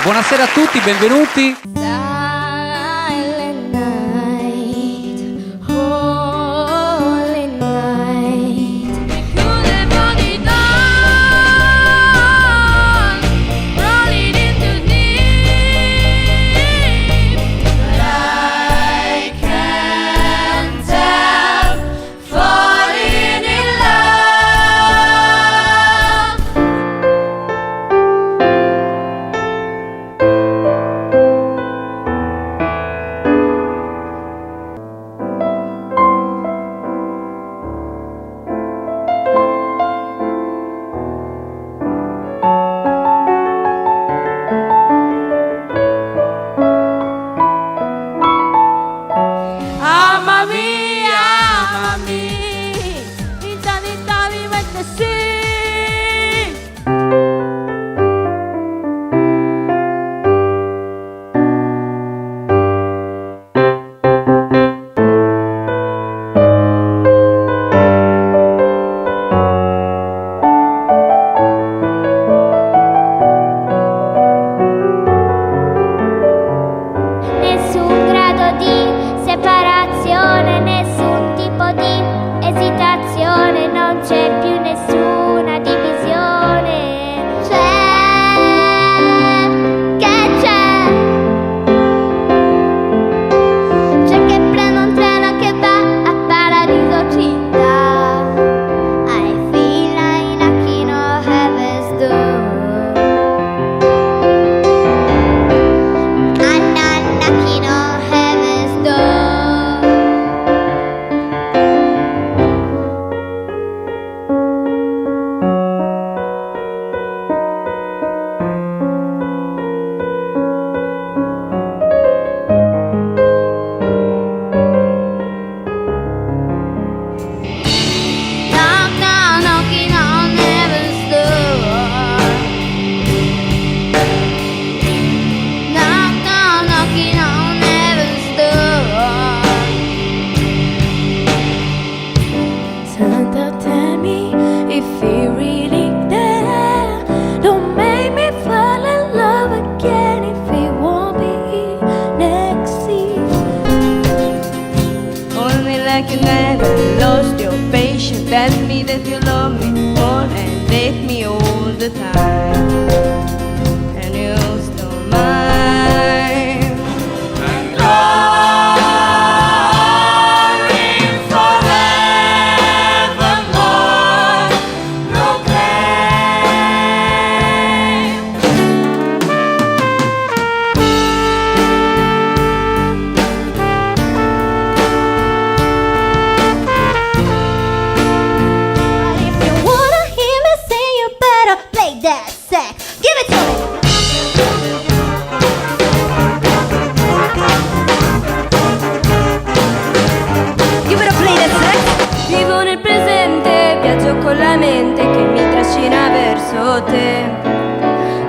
buonasera a tutti, benvenuti. Silent night, holy night. Chiude body down, rolling into deep. But I can't help falling in love. Amami, vita vivente sì. Nessun grado di separazione, nessun tipo di esitazione, non c'è più nessuna divisione. C'è che prendo un treno che va a Paradiso città. I feel like knocking on heaven's door. I'm not knocking on heaven's door. Knock, knock, knocking on heaven's door. Knock, knock, knocking on heaven's door. Santa, tell me if you're really there. Don't make me fall in love again if it won't be next year. Hold me like you never lost your patience. Tell me that you love me more and date me all the time. And you stole mine. And glory forevermore. Proclaim. If you wanna hear me sing, you better play that sax. Give it to me. You better play that sax. Vivo nel presente, viaggio con la mente che mi trascina verso te.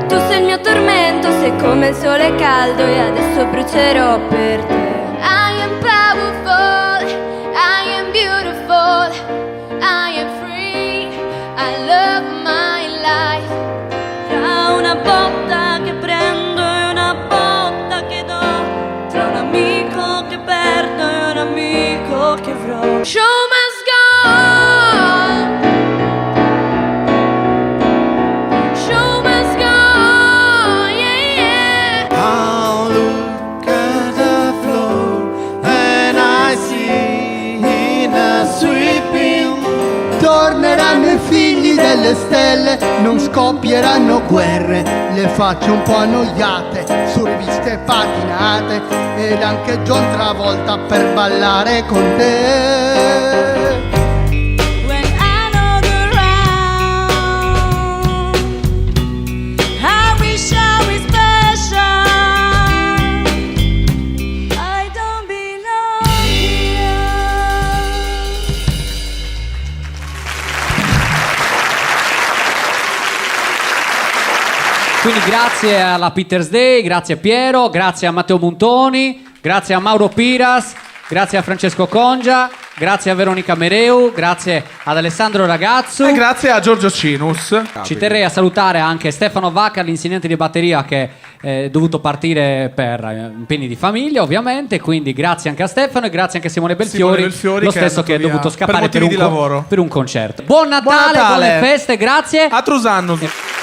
Tu sei il mio tormento, sei come il sole caldo e adesso brucerò per te. I am powerful, I am beautiful, I am free, I love my life. Tra una botta che prendo e una botta che do, tra un amico che perdo e un amico che avrò. Show must go on. Show must go on, yeah, yeah. I'll look at the floor and I see in a sweeping. Torneranno i figli delle stelle, non scoppieranno guerre, le facce un po' annoiate su riviste patinate ed anche John Travolta per ballare con te. When I look around, I wish I was special. I don't belong here. Quindi grazie alla Peters Day, grazie a Piero, grazie a Matteo Montoni, grazie a Mauro Piras, grazie a Francesco Congia, grazie a Veronica Mereu, grazie ad Alessandro Ragazzu. E grazie a Giorgio Cinus. Ci terrei a salutare anche Stefano Vacca, l'insegnante di batteria che dovuto partire per impegni di famiglia, ovviamente, quindi grazie anche a Stefano e grazie anche a Simone Belfiori, lo stesso che è dovuto scappare per un concerto. Buon Natale, buone feste, grazie. A Trusannus.